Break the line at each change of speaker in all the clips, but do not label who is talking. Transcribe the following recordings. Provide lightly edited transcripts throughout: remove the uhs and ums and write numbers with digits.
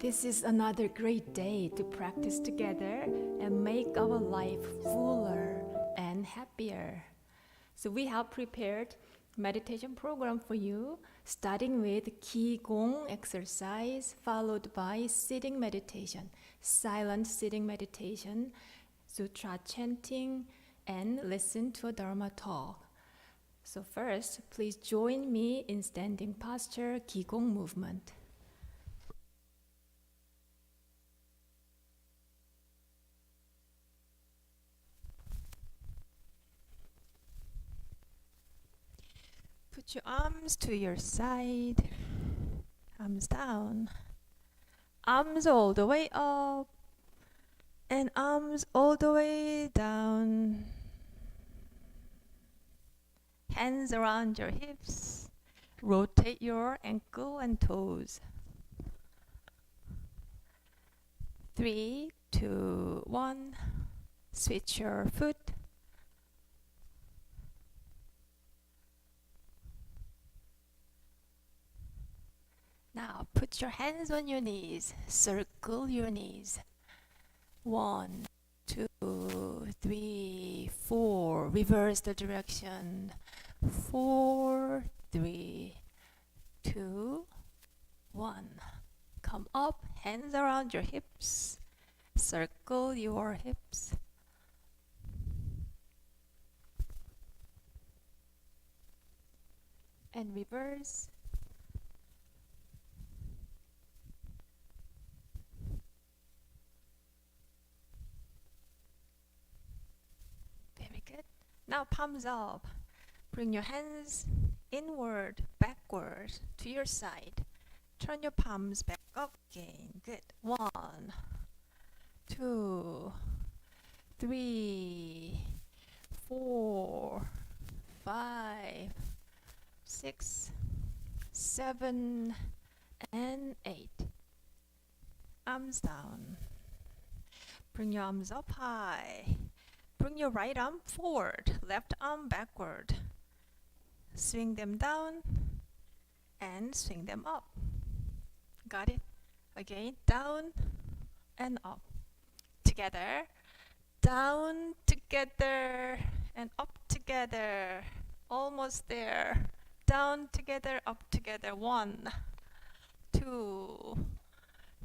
This is another great day to practice together and make our life fuller and happier. So we have prepared meditation program for you, starting with Qigong exercise, followed by sitting meditation, silent sitting meditation, sutra chanting, and listen to a Dharma talk. So first, please join me in standing posture, Qigong movement. Put your arms to your side, arms down, arms all the way up, and arms all the way down. Hands around your hips, rotate your ankle and toes. 3, 2, 1, switch your foot. Now put your hands on your knees, circle your knees. 1, 2, 3, 4, reverse the direction. 4, 3, 2, 1. Come up, hands around your hips, circle your hips. And reverse. Now palms up. Bring your hands inward, backward, to your side. Turn your palms back up again. Good. 1, 2, 3, 4, 5, 6, 7, and 8. Arms down. Bring your arms up high. Bring your right arm forward, left arm backward. Swing them down and swing them up. Got it? Again, down and up. Together, down together and up together. Almost there. Down together, up together. 1, 2,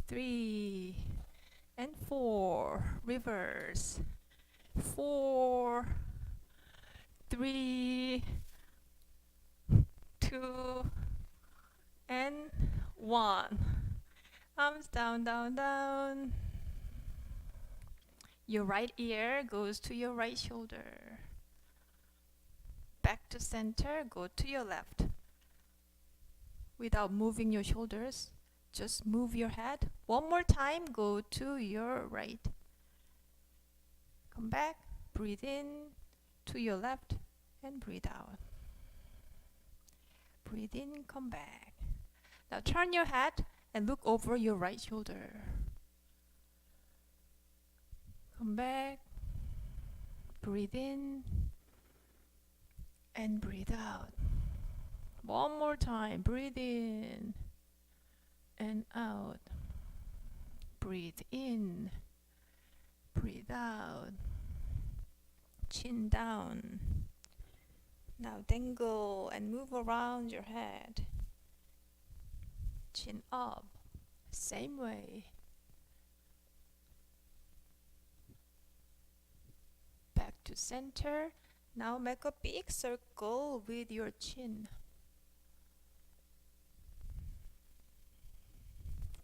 3, and 4. Reverse. 4, 3, 2, and 1. Arms down, down, down. Your right ear goes to your right shoulder. Back to center, go to your left. Without moving your shoulders, just move your head. One more time, go to your right. Come back, breathe in to your left and breathe out. Breathe in, come back. Now turn your head and look over your right shoulder. Come back, breathe in and breathe out. One more time, breathe in and out. Breathe in, breathe out. Chin down. Now dangle and move around your head. Chin up. Same way. Back to center. Now make a big circle with your chin.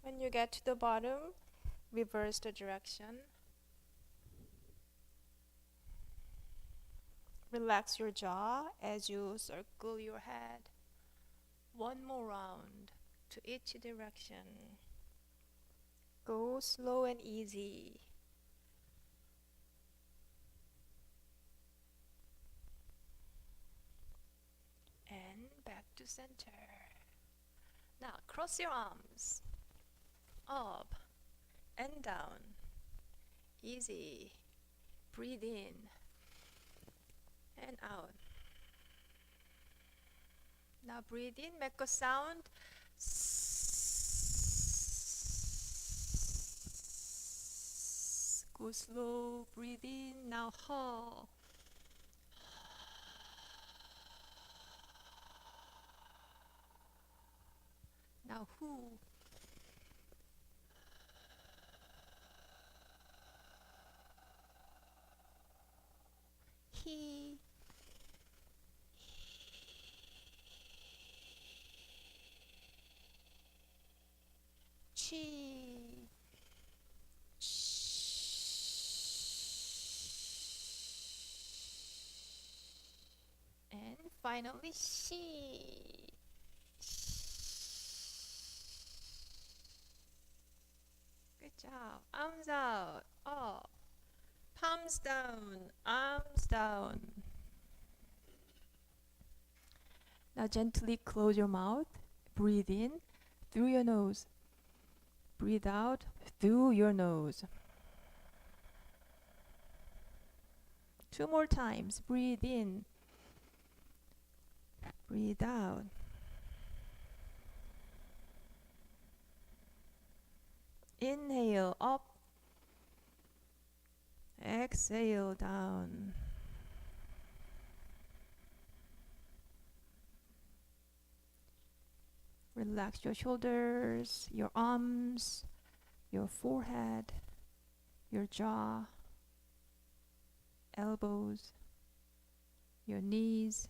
When you get to the bottom, reverse the direction. Relax your jaw as you circle your head. One more round to each direction. Go slow and easy. And back to center. Now cross your arms. Up and down. Easy. Breathe in and out. Now breathe in, make a sound. Go slow, breathe in, now ha. Now who? He. She. And finally she. Good job. Arms out. Up. Palms down. Arms down. Now gently close your mouth. Breathe in through your nose. Breathe out through your nose. 2 more times. Breathe in. Breathe out. Inhale up. Exhale down. Relax your shoulders, your arms, your forehead, your jaw, elbows, your knees.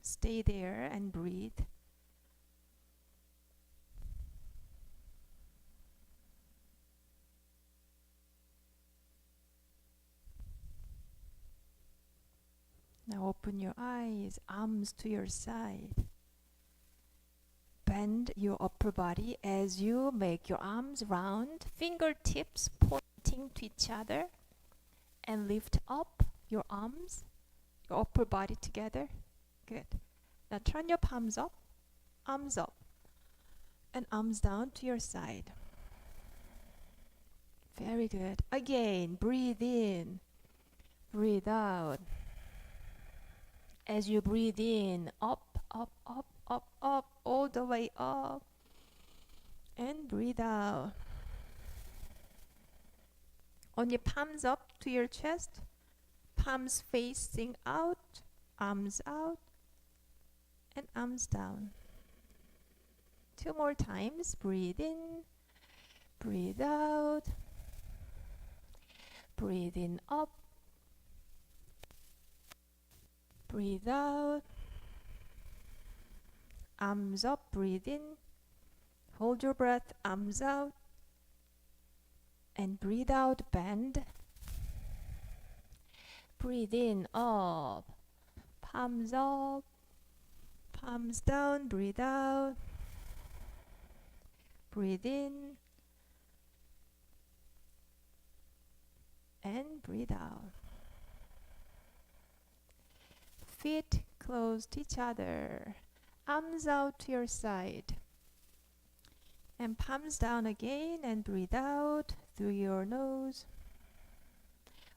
Stay there and breathe. Now open your eyes, arms to your side. Bend your upper body as you make your arms round, fingertips pointing to each other, and lift up your arms, your upper body together. Good. Now turn your palms up, and arms down to your side. Very good. Again, breathe in, breathe out. As you breathe in, up, up, up, up, up, all the way up. And breathe out. On your palms up to your chest, palms facing out, arms out, and arms down. 2 more times. Breathe in, breathe out. Breathe in up. Breathe out. Arms up, breathe in. Hold your breath, arms out. And breathe out, bend. Breathe in, up. Palms up. Palms down, breathe out. Breathe in. And breathe out. Feet close to each other. Arms out to your side. And palms down again and breathe out through your nose.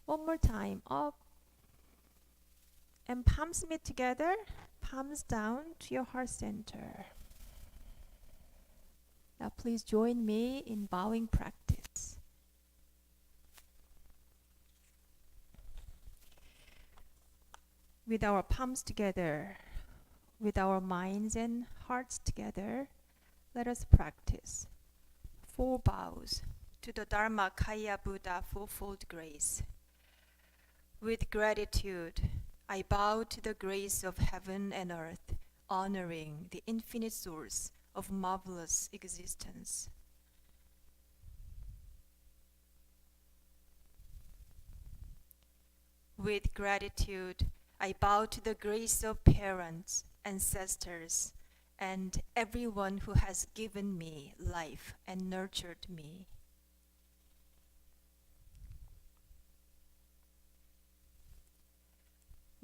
One more time. Up. And palms meet together. Palms down to your heart center. Now please join me in bowing practice. With our palms together, with our minds and hearts together, let us practice 4 bows to the Dharmakaya Buddha fourfold grace. With gratitude, I bow to the grace of heaven and earth, honoring the infinite source of marvelous existence. With gratitude, I bow to the grace of parents, ancestors, and everyone who has given me life and nurtured me.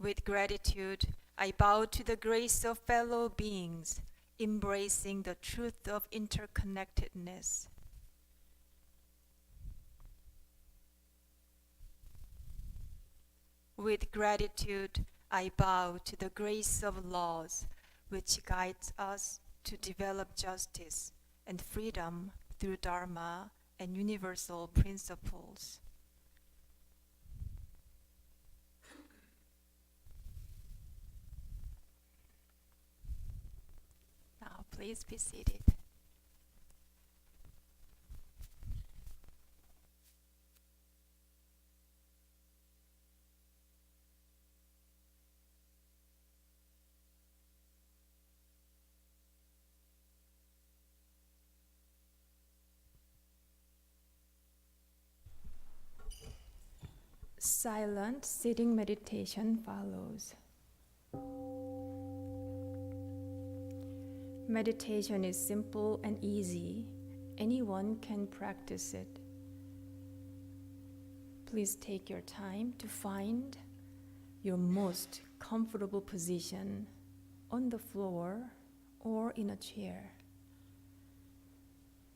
With gratitude, I bow to the grace of fellow beings, embracing the truth of interconnectedness. With gratitude, I bow to the grace of laws, which guides us to develop justice
and freedom through Dharma and universal principles. Now, please be seated.
Silent sitting meditation follows. Meditation is simple and easy. Anyone can practice it. Please take your time to find your most comfortable position on the floor or in a chair.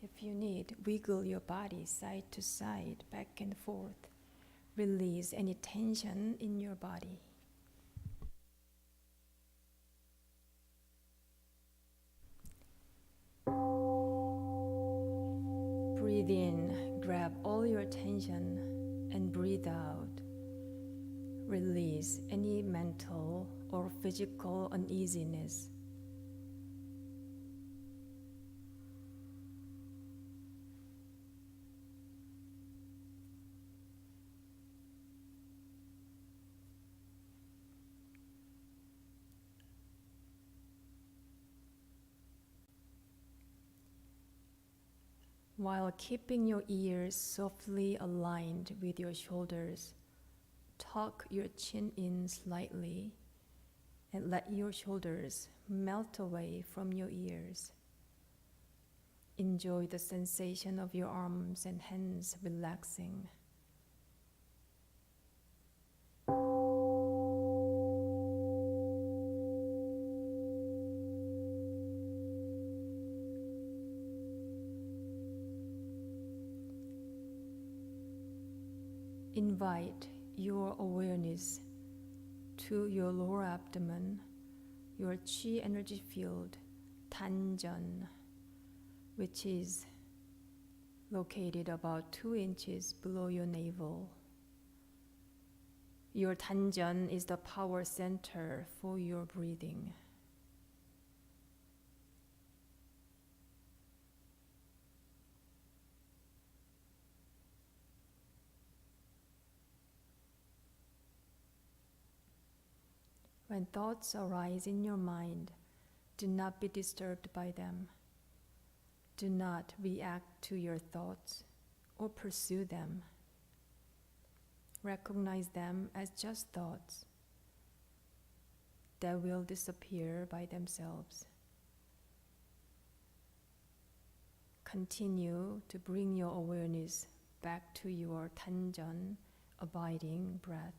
If you need, wiggle your body side to side, back and forth. Release any tension in your body. Breathe in, grab all your attention, and breathe out. Release any mental or physical uneasiness. While keeping your ears softly aligned with your shoulders, tuck your chin in slightly and let your shoulders melt away from your ears. Enjoy the sensation of your arms and hands relaxing. Invite your awareness to your lower abdomen, your chi energy field, Tanjan, which is located about 2 inches below your navel. Your Tanjan is the power center for your breathing. When thoughts arise in your mind, do not be disturbed by them. Do not react to your thoughts or pursue them. Recognize them as just thoughts that will disappear by themselves. Continue to bring your awareness back to your Tanjan, abiding breath.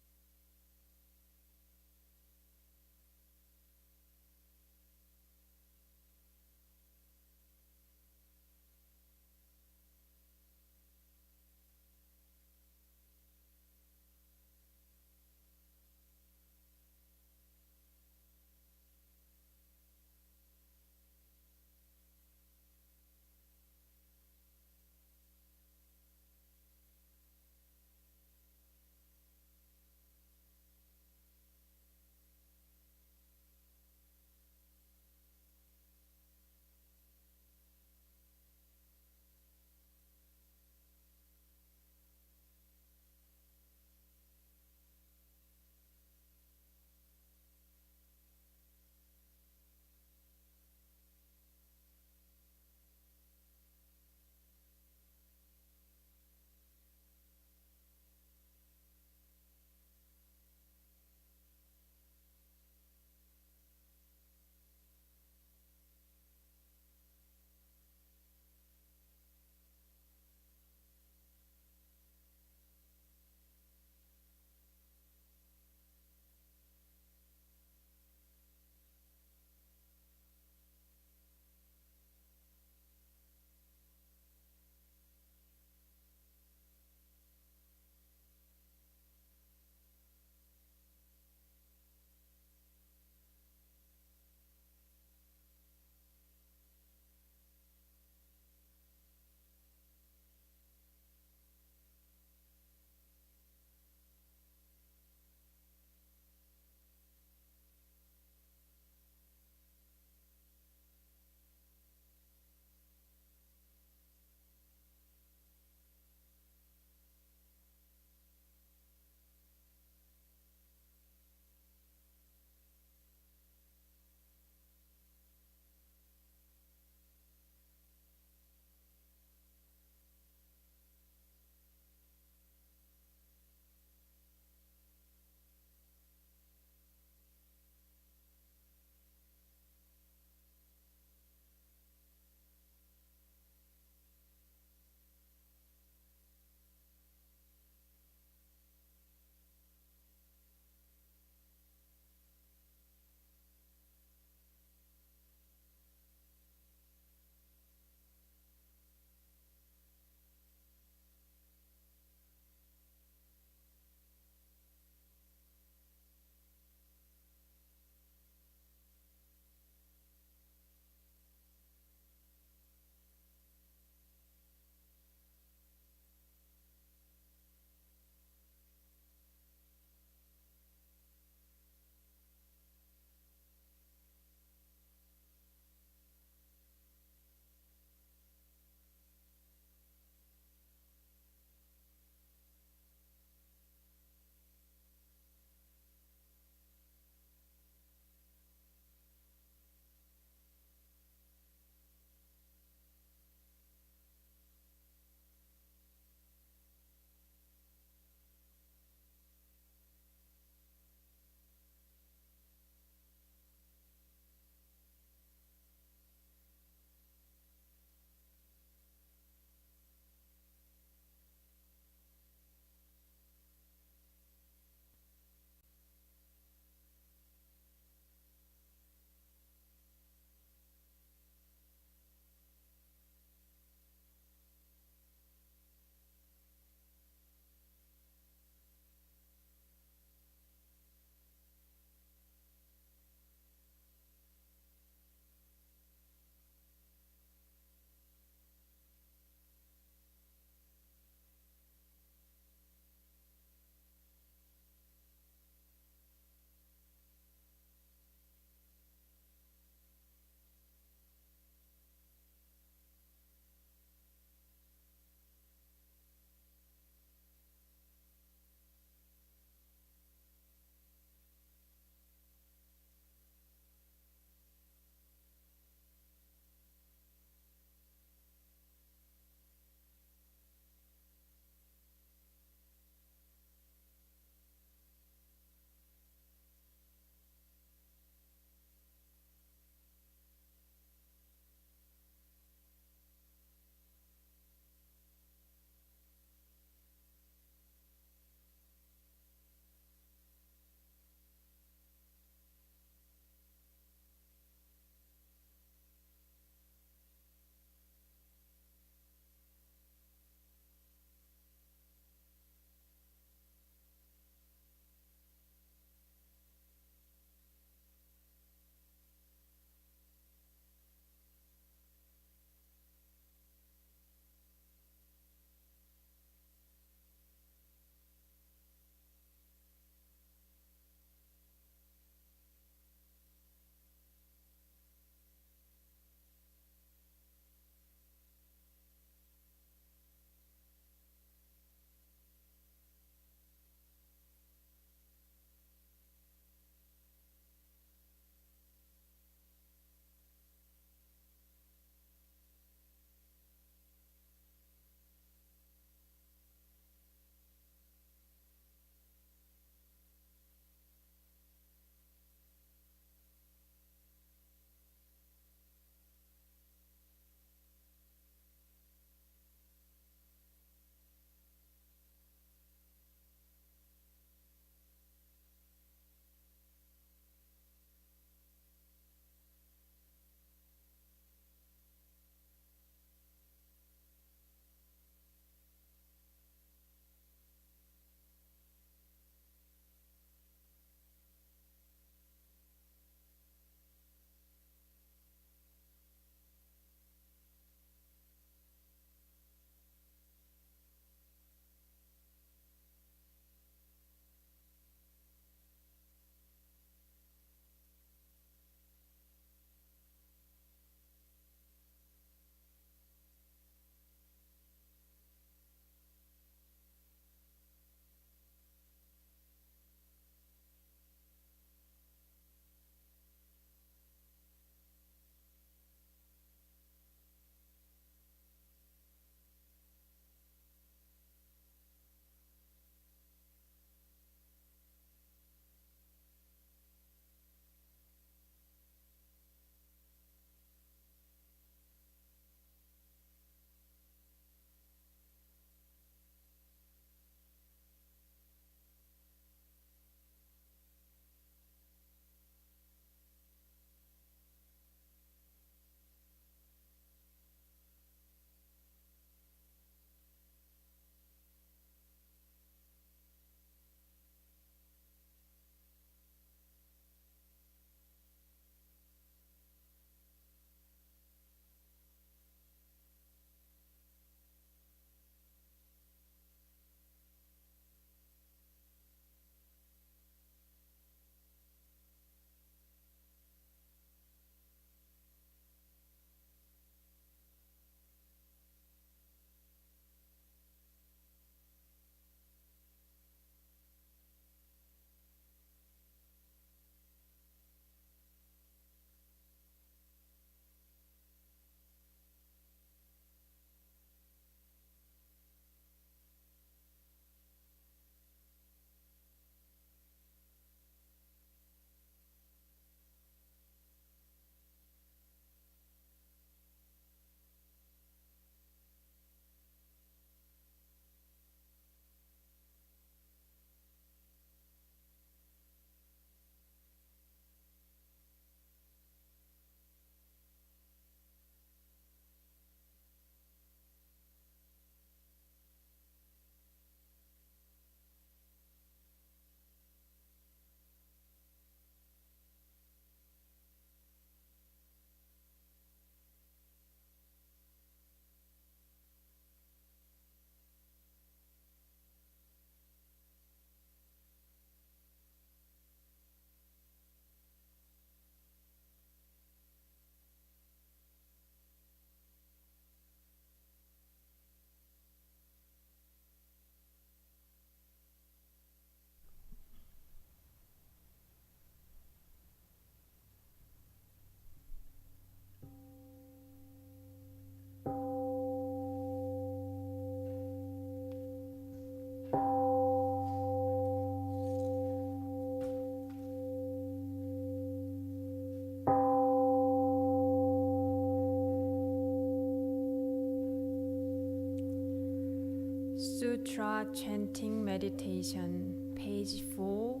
Sutra Chanting Meditation, page 4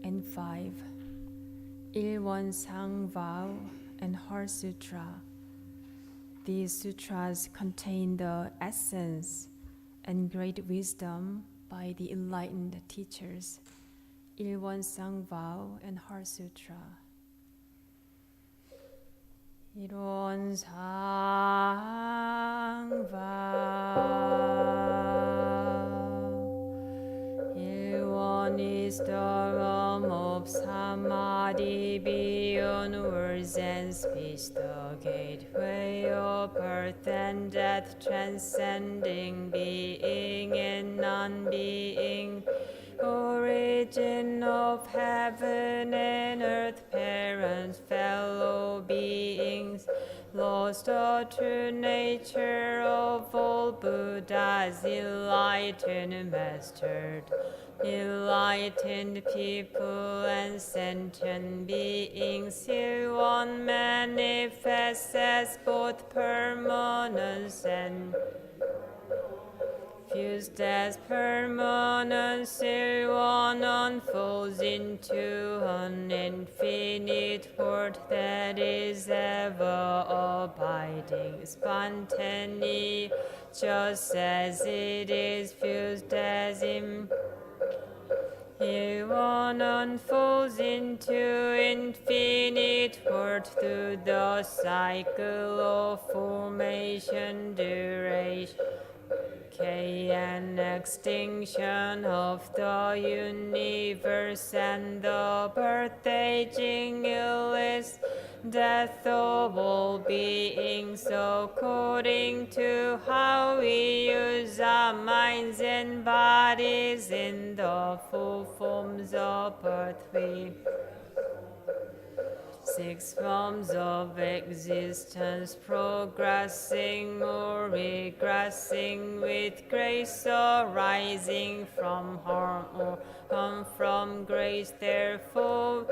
and 5. Ilwonsang Vow and Heart Sutra. These sutras contain the essence and great wisdom by the enlightened teachers. Ilwonsang Vow and Heart Sutra. 일원상 vow. 일원 is the realm of samadhi beyond words and speech, the gateway of birth and death, transcending being and non-being, origin of heaven and earth, parents, fellow beings, lost the true nature of all Buddhas, enlightened master, enlightened people and sentient beings. Here one manifests as both permanence and fused as permanence, here one unfolds into an infinite world that is ever abiding, spontaneous, just as it is fused as here one unfolds into infinite world through the cycle of formation, duration, decay and extinction of the universe, and the birth, aging, illness, death of all beings, according to how we use our minds and bodies in the full forms of birth. We six forms of existence, progressing or regressing with grace, arising from harm or come from grace. Therefore,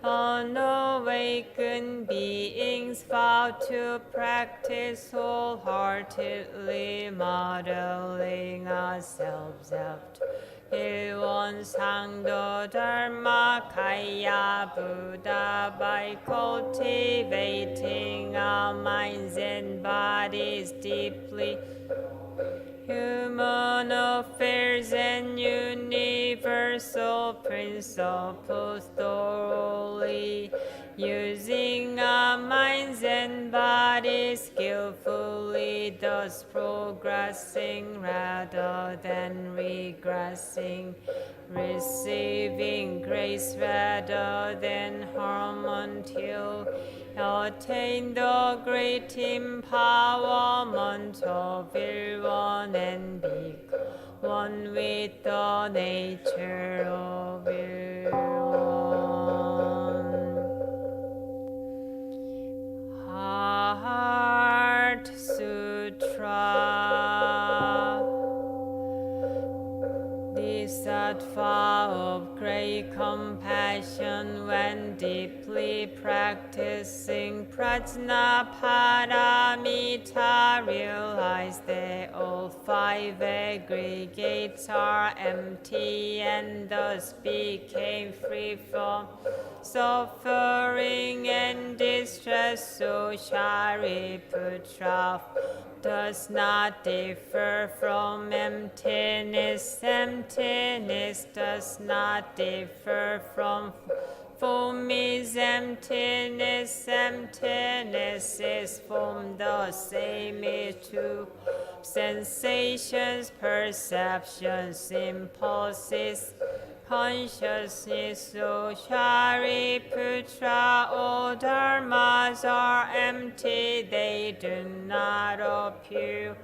unawakened beings vow to practice wholeheartedly, modeling ourselves after Ilwonsang the Dharma Kaya Buddha, by cultivating our minds and bodies deeply, human affairs and universal principles thoroughly, using our minds and bodies skillfully, thus progressing rather than regressing, receiving grace rather than harm, until attain the great empowerment of Ilwon and become one with the nature of Ilwon. Heart Sutra. The sattva of great compassion, when deeply practicing prajnaparamita, realize that all five aggregates are empty and thus became free from suffering and distress. So Shariputra does not differ from emptiness. Emptiness does not differ from form. Is emptiness. Emptiness is form. The same is true. Sensations, perceptions, impulses, consciousness. So Shariputra, all dharmas are empty, they do not appear,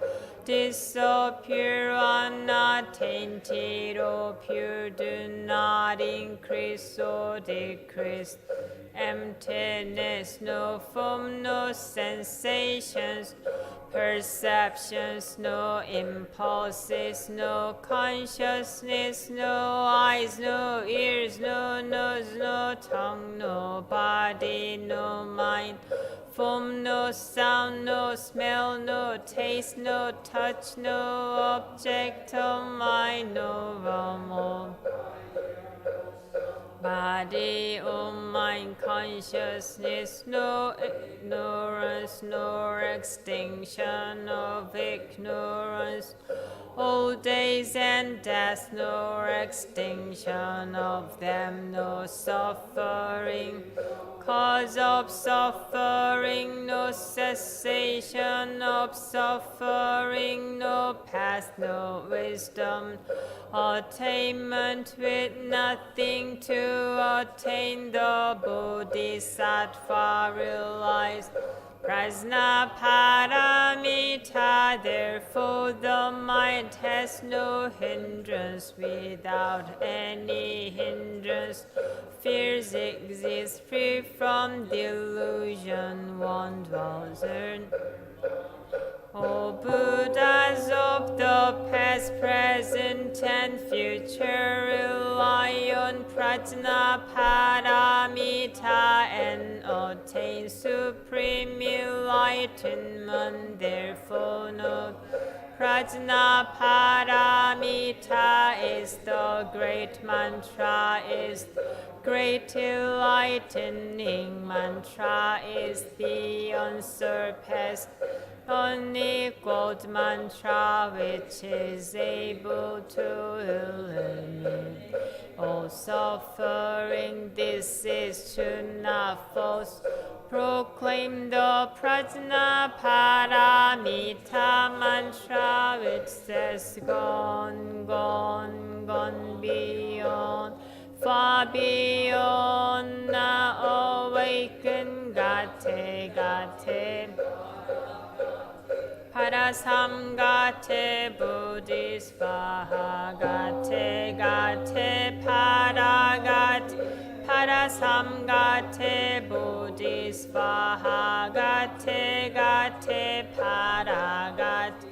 disappear, are not tainted or pure, do not increase or decrease. Emptiness, no form, no sensations, perceptions, no impulses, no consciousness, no eyes, no ears, no nose, no tongue, no body, no mind, form, no sound, no smell, no taste, no touch, no object of mind, no realm of body or mind consciousness, no ignorance, no extinction of ignorance, old days and death, no extinction of them, no suffering, cause of suffering, no cessation of suffering, no path, no wisdom, attainment with nothing to attain the Bodhisattva realized. Prajna paramita, therefore the mind has no hindrance. Without any hindrance, fears exist, free from delusion, one dwells in. O Buddhas of the past, present, and future, rely on Prajna Paramita and attain supreme enlightenment. Therefore, no Prajna Paramita is the great mantra, is great enlightening mantra, is the unsurpassed, unequaled mantra which is able to eliminate all suffering. This is true, not false. Proclaim the Prajna Paramita mantra which says gone, gone, gone beyond, far beyond, now awaken, gate, gate. Parasamgate Bodhisvaha gate, gate, paragate. Parasamgate Bodhisvaha gate, gate, paragate.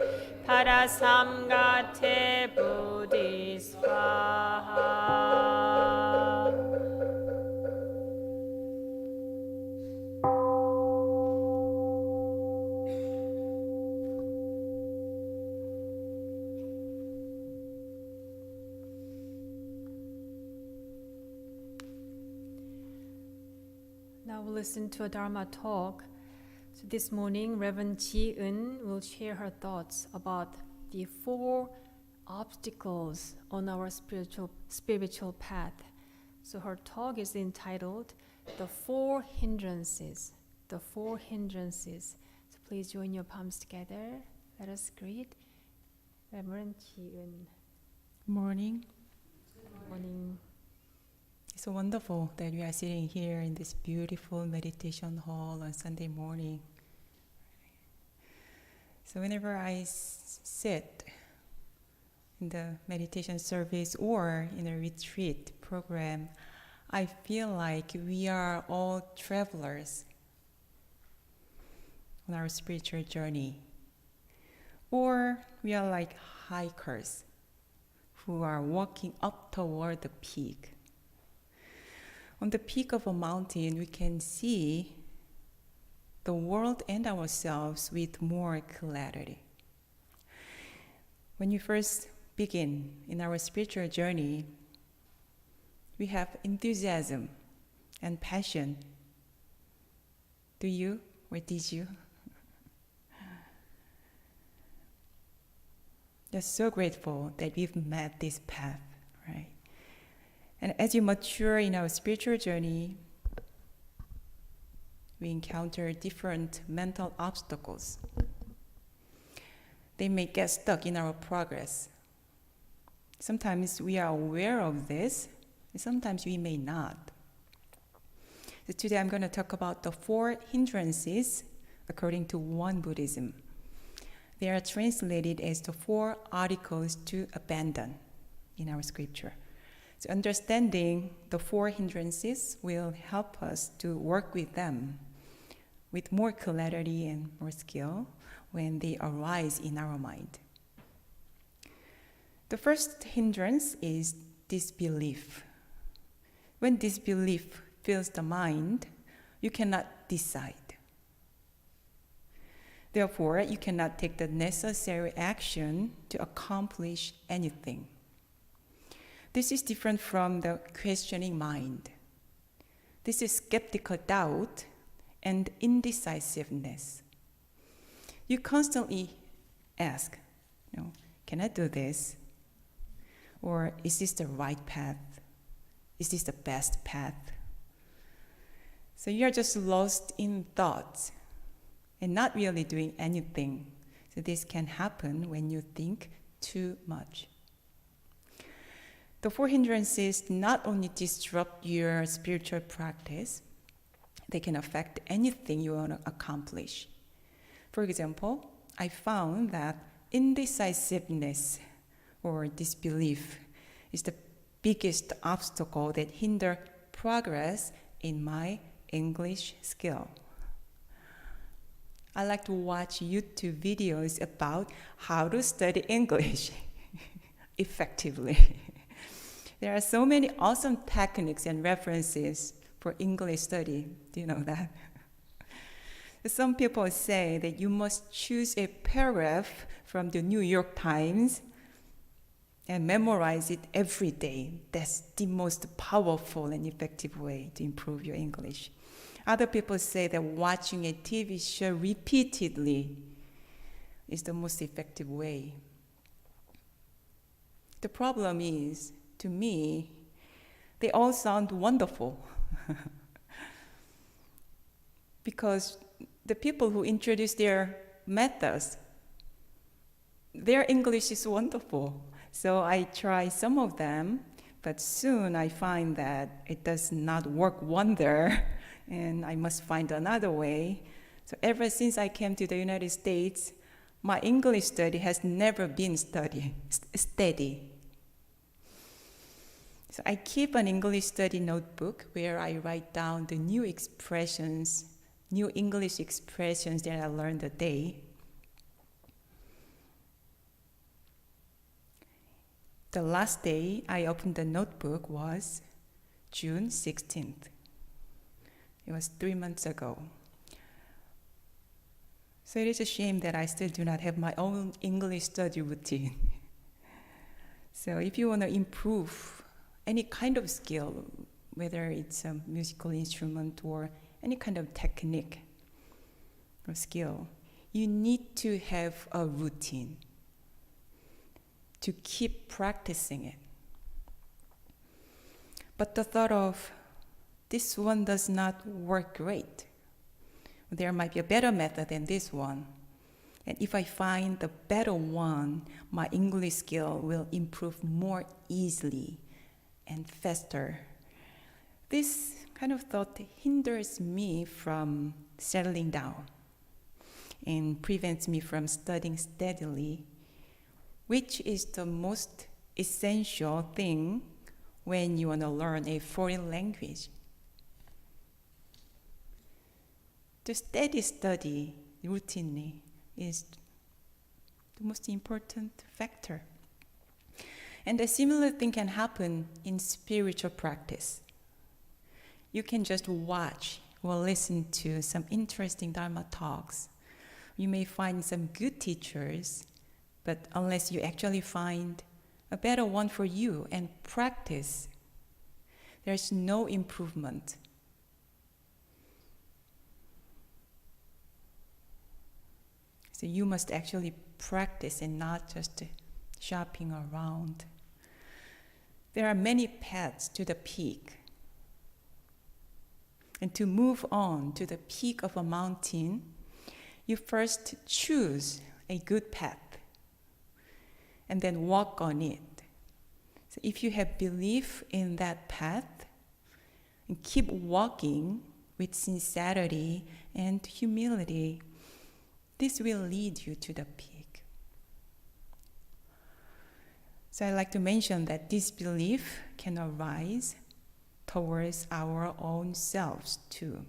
Parasamgate Bodhisvaha. Now we'll listen to a Dharma talk. So this morning, Reverend Jieun will share her thoughts about the 4 obstacles on our spiritual path. So her talk is entitled The 4 Hindrances. The 4 Hindrances. So please join your palms together. Let us greet Reverend Jieun.
Morning.
Good morning.
It's so wonderful that we are sitting here in this beautiful meditation hall on Sunday morning. So whenever I sit in the meditation service or in a retreat program, I feel like we are all travelers on our spiritual journey. Or we are like hikers who are walking up toward the peak. On the peak of a mountain, we can see the world and ourselves with more clarity. When you first begin in our spiritual journey, we have enthusiasm and passion. Do you, or did you? Just so grateful that we've met this path, right? And as you mature in our spiritual journey, we encounter different mental obstacles. They may get stuck in our progress. Sometimes we are aware of this, and sometimes we may not. So today I'm going to talk about the 4 hindrances according to Won Buddhism. They are translated as the 4 articles to abandon in our scripture. So understanding the 4 hindrances will help us to work with them with more clarity and more skill when they arise in our mind. The first hindrance is disbelief. When disbelief fills the mind, you cannot decide. Therefore, you cannot take the necessary action to accomplish anything. This is different from the questioning mind. This is skeptical doubt and indecisiveness. You constantly ask, can I do this? Or is this the right path? Is this the best path? So you're just lost in thoughts and not really doing anything. So this can happen when you think too much. The 4 hindrances not only disrupt your spiritual practice, they can affect anything you want to accomplish. For example, I found that indecisiveness or disbelief is the biggest obstacle that hinders progress in my English skill. I like to watch YouTube videos about how to study English effectively. There are so many awesome techniques and references for English study. Do you know that? Some people say that you must choose a paragraph from the New York Times and memorize it every day. That's the most powerful and effective way to improve your English. Other people say that watching a TV show repeatedly is the most effective way. The problem is, to me, they all sound wonderful. Because the people who introduce their methods, their English is wonderful. So I try some of them, but soon I find that it does not work wonder, and I must find another way. So ever since I came to the United States, my English study has never been steady. So I keep an English study notebook where I write down the new expressions, new English expressions that I learned a day. The last day I opened the notebook was June 16th. It was 3 months ago. So it is a shame that I still do not have my own English study routine. So if you want to improve any kind of skill, whether it's a musical instrument or any kind of technique or skill, you need to have a routine to keep practicing it. But the thought of, this one does not work great. There might be a better method than this one. And if I find the better one, my English skill will improve more easily and faster. This kind of thought hinders me from settling down and prevents me from studying steadily, which is the most essential thing when you want to learn a foreign language. The steady study routinely is the most important factor. And a similar thing can happen in spiritual practice. You can just watch or listen to some interesting Dharma talks. You may find some good teachers, but unless you actually find a better one for you and practice, there's no improvement. So you must actually practice and not just shopping around. There are many paths to the peak. And to move on to the peak of a mountain, you first choose a good path and then walk on it. So if you have belief in that path and keep walking with sincerity and humility, this will lead you to the peak. So I'd like to mention that disbelief can arise towards our own selves too.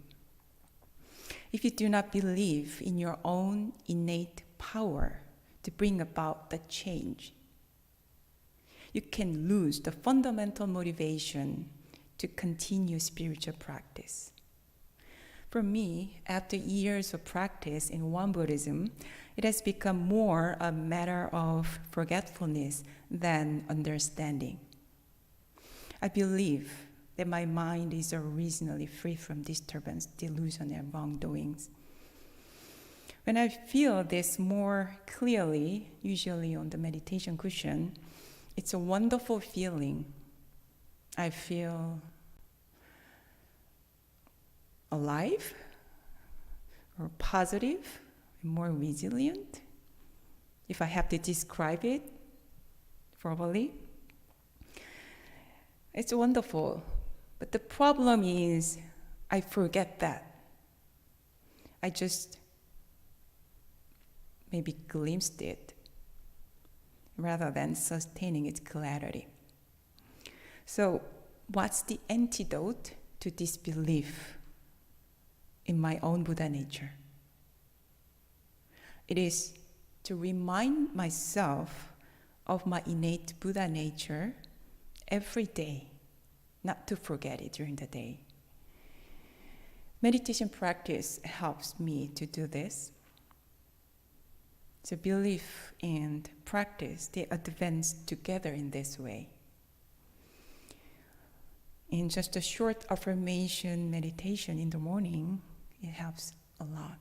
If you do not believe in your own innate power to bring about the change, you can lose the fundamental motivation to continue spiritual practice. For me, after years of practice in Won Buddhism, it has become more a matter of forgetfulness than understanding. I believe that my mind is originally free from disturbance, delusion, and wrongdoings. When I feel this more clearly, usually on the meditation cushion, it's a wonderful feeling. I feel alive, or positive, more resilient, if I have to describe it verbally. It's wonderful, but the problem is I forget that. I just maybe glimpsed it rather than sustaining its clarity. So, what's the antidote to disbelief in my own Buddha nature? It is to remind myself of my innate Buddha nature every day, not to forget it during the day. Meditation practice helps me to do this. So belief and practice, they advance together in this way. In just a short affirmation meditation in the morning, it helps a lot.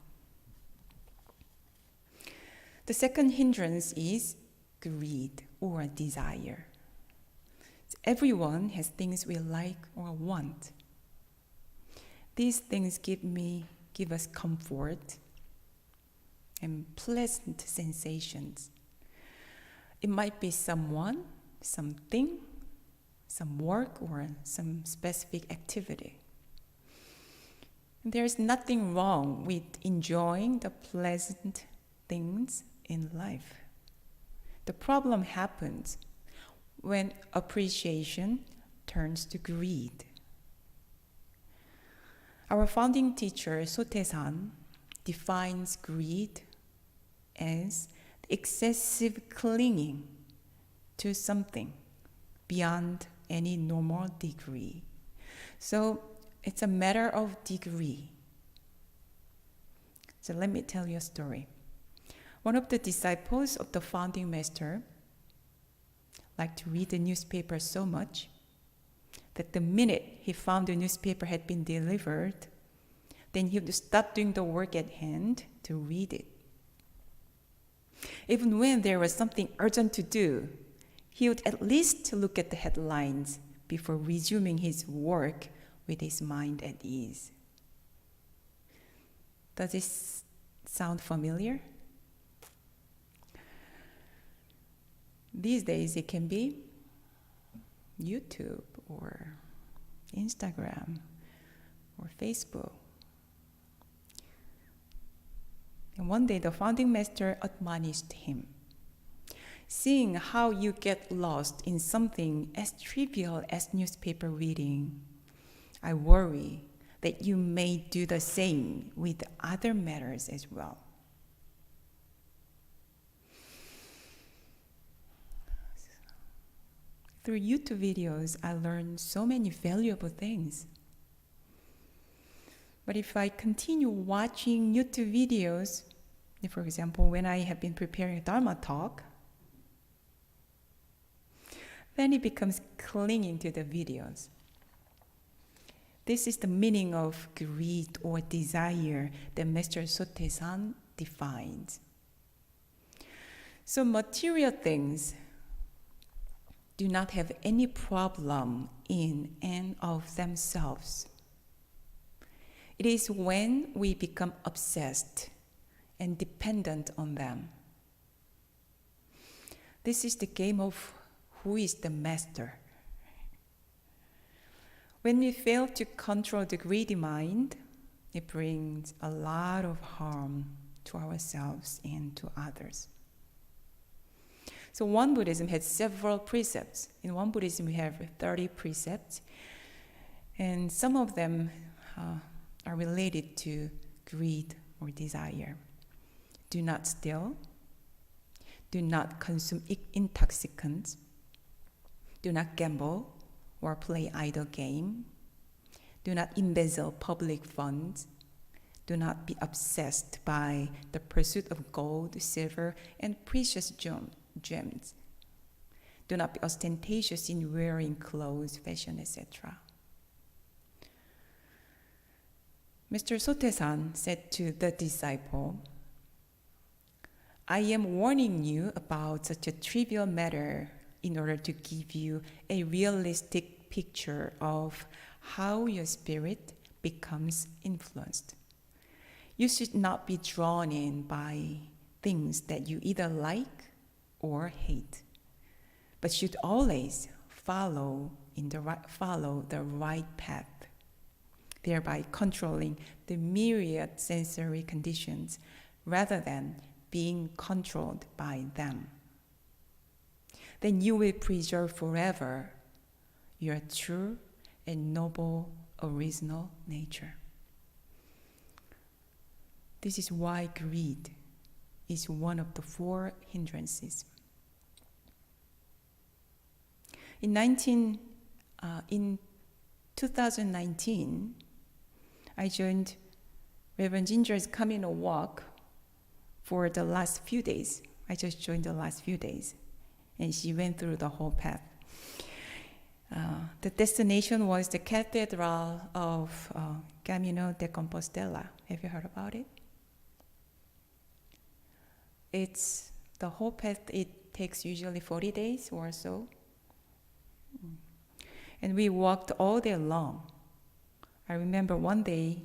The second hindrance is greed or desire. Everyone has things we like or want. These things give us comfort and pleasant sensations. It might be someone, something, some work, or some specific activity. There's nothing wrong with enjoying the pleasant things in life. The problem happens when appreciation turns to greed. Our founding teacher, Sotaesan, defines greed as excessive clinging to something beyond any normal degree. So it's a matter of degree. So let me tell you a story. One of the disciples of the founding master liked to read the newspaper so much that the minute he found the newspaper had been delivered, then he would stop doing the work at hand to read it. Even when there was something urgent to do, he would at least look at the headlines before resuming his work with his mind at ease. Does this sound familiar? These days it can be YouTube or Instagram or Facebook. And one day the founding master admonished him, seeing how you get lost in something as trivial as newspaper reading, I worry that you may do the same with other matters as well. Through YouTube videos, I learned so many valuable things. But if I continue watching YouTube videos, for example, when I have been preparing a Dharma talk, then it becomes clinging to the videos. This is the meaning of greed or desire that Master Sotaesan defines. So material things do not have any problem in and of themselves. It is when we become obsessed and dependent on them. This is the game of who is the master. When we fail to control the greedy mind, it brings a lot of harm to ourselves and to others. So Won Buddhism has several precepts. In Won Buddhism, we have 30 precepts, and some of them are related to greed or desire. Do not steal. Do not consume intoxicants. Do not gamble or play idle game. Do not embezzle public funds. Do not be obsessed by the pursuit of gold, silver, and precious gems. Do not be ostentatious in wearing clothes, fashion, etc. Mr. Sote-san said to the disciple, I am warning you about such a trivial matter in order to give you a realistic picture of how your spirit becomes influenced. You should not be drawn in by things that you either like or hate, but should always follow the right path, thereby controlling the myriad sensory conditions rather than being controlled by them. Then you will preserve forever your true and noble original nature. This is why greed is one of the 4 hindrances. In 2019, I joined Reverend Ginger's Coming a Walk for the last few days. I just joined the last few days, and she went through the whole path. The destination was the Cathedral of Camino de Compostela. Have you heard about it? It's the whole path. It takes usually 40 days or so. And we walked all day long. I remember one day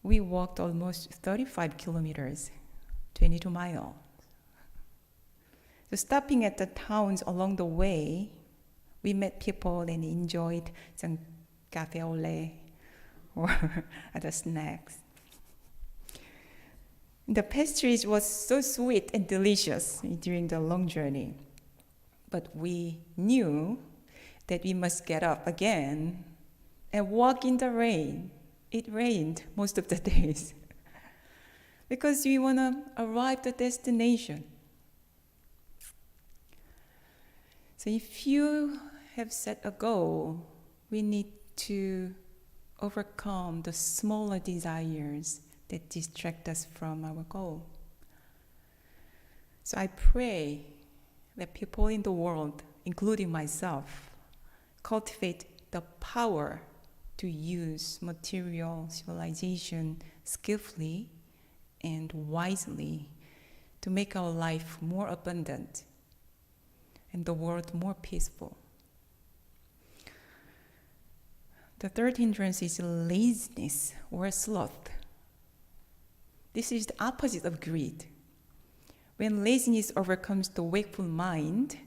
we walked almost 35 kilometers, 22 miles. So stopping at the towns along the way, we met people and enjoyed some cafe au lait or other snacks. The pastries was so sweet and delicious during the long journey. But we knew that we must get up again and walk in the rain. It rained most of the days because we want to arrive at the destination. So if you have set a goal, we need to overcome the smaller desires that distract us from our goal. So I pray that people in the world, including myself, cultivate the power to use material civilization skillfully and wisely to make our life more abundant and the world more peaceful. The 3rd hindrance is laziness or sloth. This is the opposite of greed. When laziness overcomes the wakeful mind,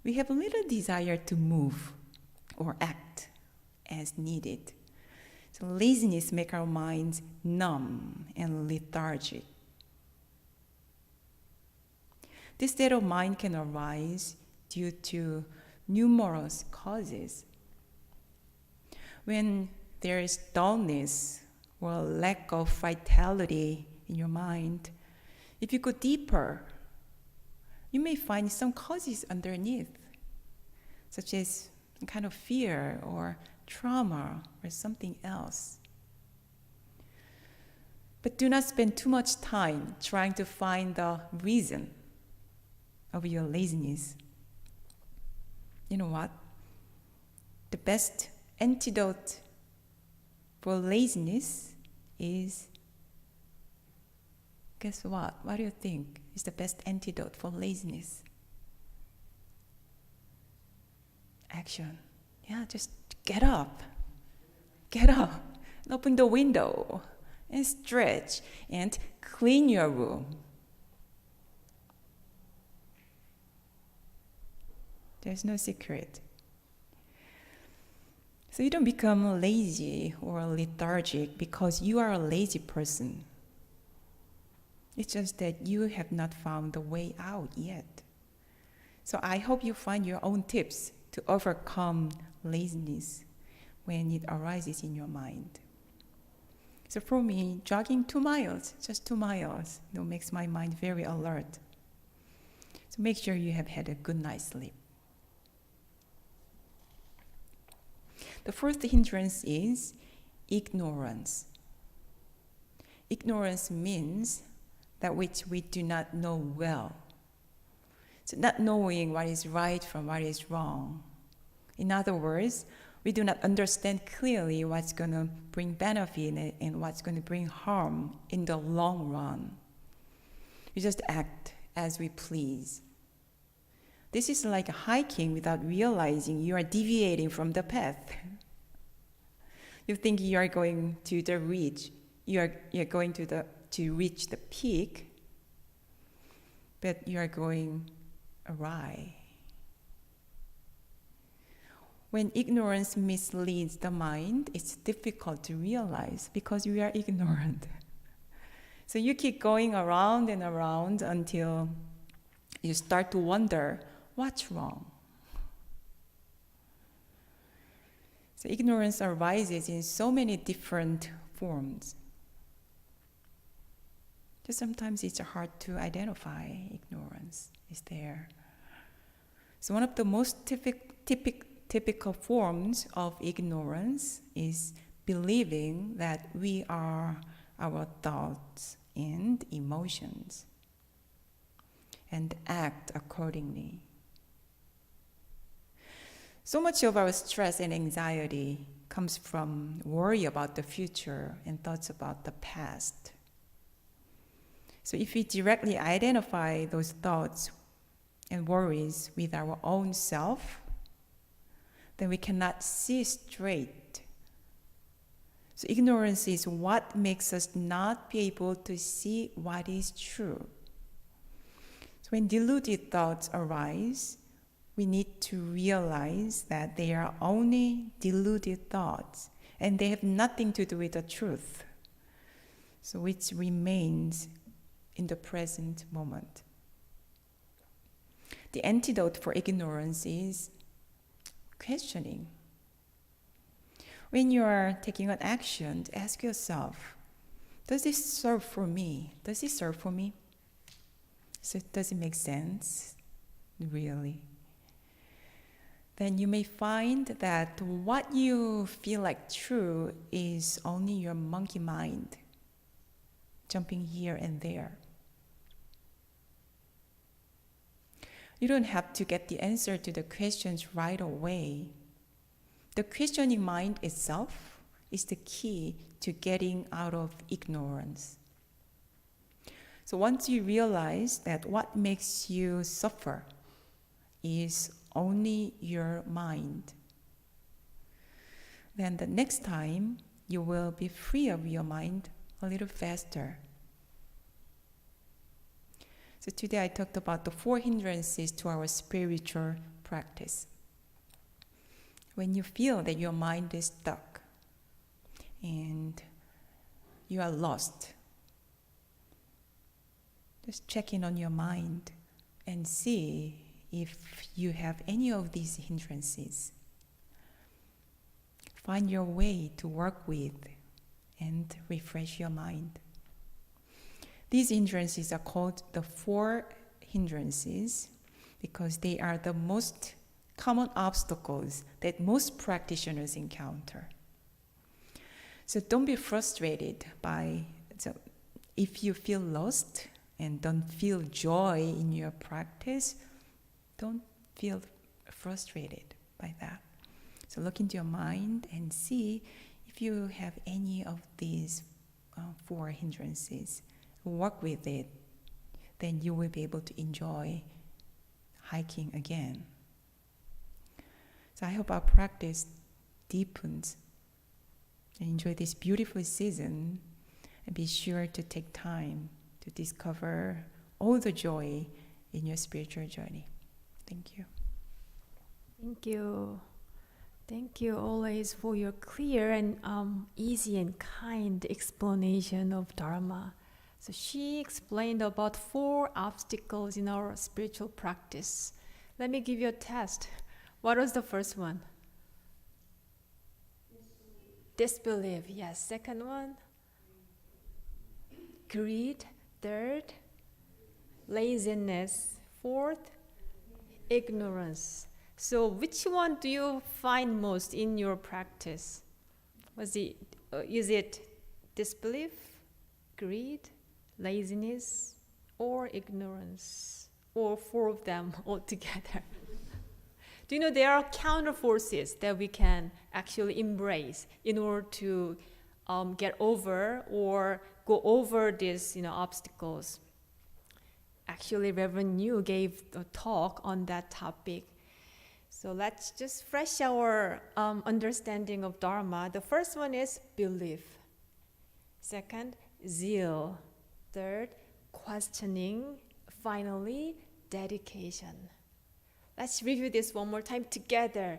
we have little desire to move or act as needed. So laziness makes our minds numb and lethargic. This state of mind can arise due to numerous causes. When there is dullness or lack of vitality in your mind, if you go deeper, you may find some causes underneath, such as a kind of fear or trauma or something else. But do not spend too much time trying to find the reason of your laziness. You know what? The best antidote for laziness is, guess what? What do you think is the best antidote for laziness? Action. Yeah, just get up. Get up and open the window and stretch and clean your room. There's no secret. So you don't become lazy or lethargic because you are a lazy person. It's just that you have not found the way out yet. So I hope you find your own tips to overcome laziness when it arises in your mind. So for me, jogging 2 miles, just 2 miles, makes my mind very alert. So make sure you have had a good night's sleep. The 4th hindrance is ignorance. ignorance means that which we do not know well. So not knowing what is right from what is wrong. In other words, we do not understand clearly what's going to bring benefit and what's going to bring harm in the long run. We just act as we please. This is like hiking without realizing you are deviating from the path. You think you are going to the ridge, you're going to reach the peak, but you are going awry. When ignorance misleads the mind, it's difficult to realize because we are ignorant. So you keep going around and around until you start to wonder, what's wrong? So ignorance arises in so many different forms. Just sometimes it's hard to identify ignorance is there. So one of the most typical forms of ignorance is believing that we are our thoughts and emotions and act accordingly. So much of our stress and anxiety comes from worry about the future and thoughts about the past. So if we directly identify those thoughts and worries with our own self, then we cannot see straight. So ignorance is what makes us not be able to see what is true. So when deluded thoughts arise, we need to realize that they are only deluded thoughts and they have nothing to do with the truth. So which remains in the present moment. The antidote for ignorance is questioning. When you are taking an action, ask yourself, does this serve for me? Does this serve for me? So does it make sense? Really? Then you may find that what you feel like true is only your monkey mind, jumping here and there. You don't have to get the answer to the questions right away. The questioning mind itself is the key to getting out of ignorance. So once you realize that what makes you suffer is only your mind, then the next time you will be free of your mind a little faster. So today I talked about the 4 hindrances to our spiritual practice. When you feel that your mind is stuck and you are lost, just check in on your mind and see if you have any of these hindrances. Find your way to work with and refresh your mind. These hindrances are called the 4 hindrances because they are the most common obstacles that most practitioners encounter. So don't be frustrated if you feel lost and don't feel joy in your practice, don't feel frustrated by that. So look into your mind and see if you have any of these 4 hindrances. Work with it, then you will be able to enjoy hiking again. So I hope our practice deepens and enjoy this beautiful season, and be sure to take time to discover all the joy in your spiritual journey. Thank you.
Thank you. Thank you always for your clear and easy and kind explanation of Dharma. So she explained about 4 obstacles in our spiritual practice. Let me give you a test. What was the first one? Disbelief. Yes. Second one? Greed. Third? Laziness. Fourth? Ignorance. So which one do you find most in your practice? Is it disbelief, greed, laziness, or ignorance, or four of them all together. Do you know there are counter forces that we can actually embrace in order to get over or go over these obstacles? Actually, Reverend Yu gave a talk on that topic. So let's just fresh our understanding of Dharma. The first one is belief. Second, zeal. Third, questioning. Finally, dedication. Let's review this one more time together.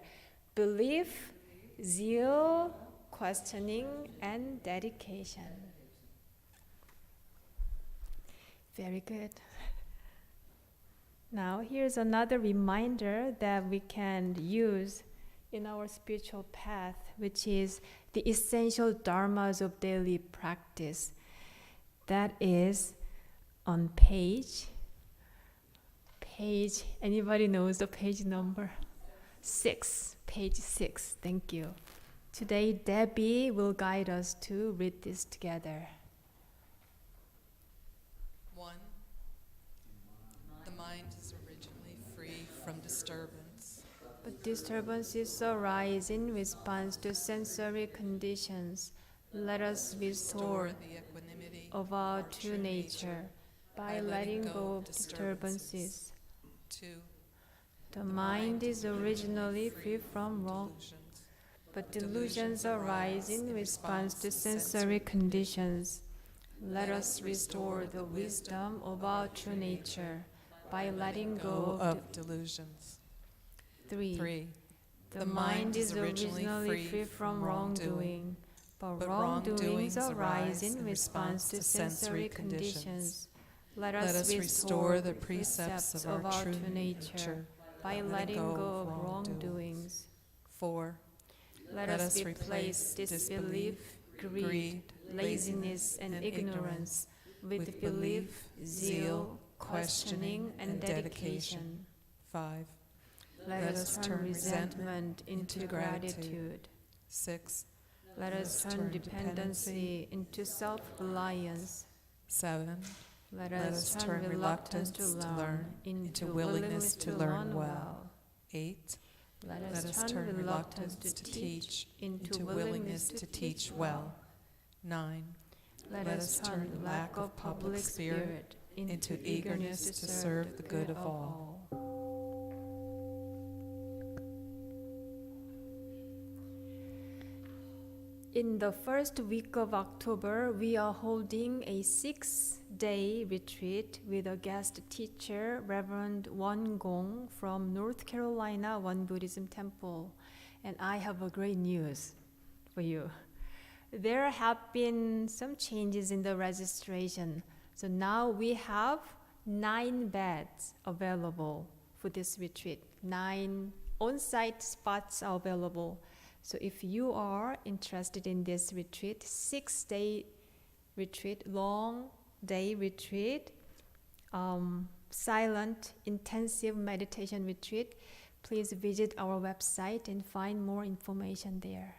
Belief, zeal, questioning, and dedication. Very good. Now, here's another reminder that we can use in our spiritual path, which is the essential dharmas of daily practice. That is on page, anybody knows the page number? 6, page 6, thank you. Today, Debbie will guide us to read this together.
1. The mind is originally free from disturbance.
But disturbances arise in response to sensory conditions. Let us restore
the equanimity
of our true nature by letting go of disturbances.
2.
The mind is originally free from wrong,
Delusions.
but delusions arise in response to sensory conditions. Let us restore the wisdom of our true nature by letting go of
delusions.
3. The mind is originally free from wrongdoing, but wrongdoings arise in response to sensory conditions. Let us restore the precepts of our true nature by letting go of wrongdoings.
4.
Let us replace disbelief, greed, laziness, and ignorance with belief, zeal, questioning, and dedication.
5.
Let us turn resentment into gratitude.
6.
Let us turn dependency into self-reliance.
7.
Let us turn reluctance to learn into willingness to learn well.
8.
Let us turn reluctance to teach into willingness to teach well.
9.
Let us turn lack of public spirit into eagerness to serve the good of all. In the first week of October, we are holding a 6-day retreat with a guest teacher, Reverend Won Gong from North Carolina One Buddhism Temple. And I have a great news for you. There have been some changes in the registration. So now we have 9 beds available for this retreat. 9 on-site spots are available. So if you are interested in this retreat, 6-day retreat, long day retreat, silent, intensive meditation retreat, please visit our website and find more information there.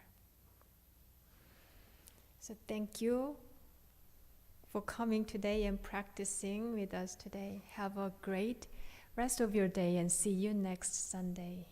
So thank you for coming today and practicing with us today. Have a great rest of your day and see you next Sunday.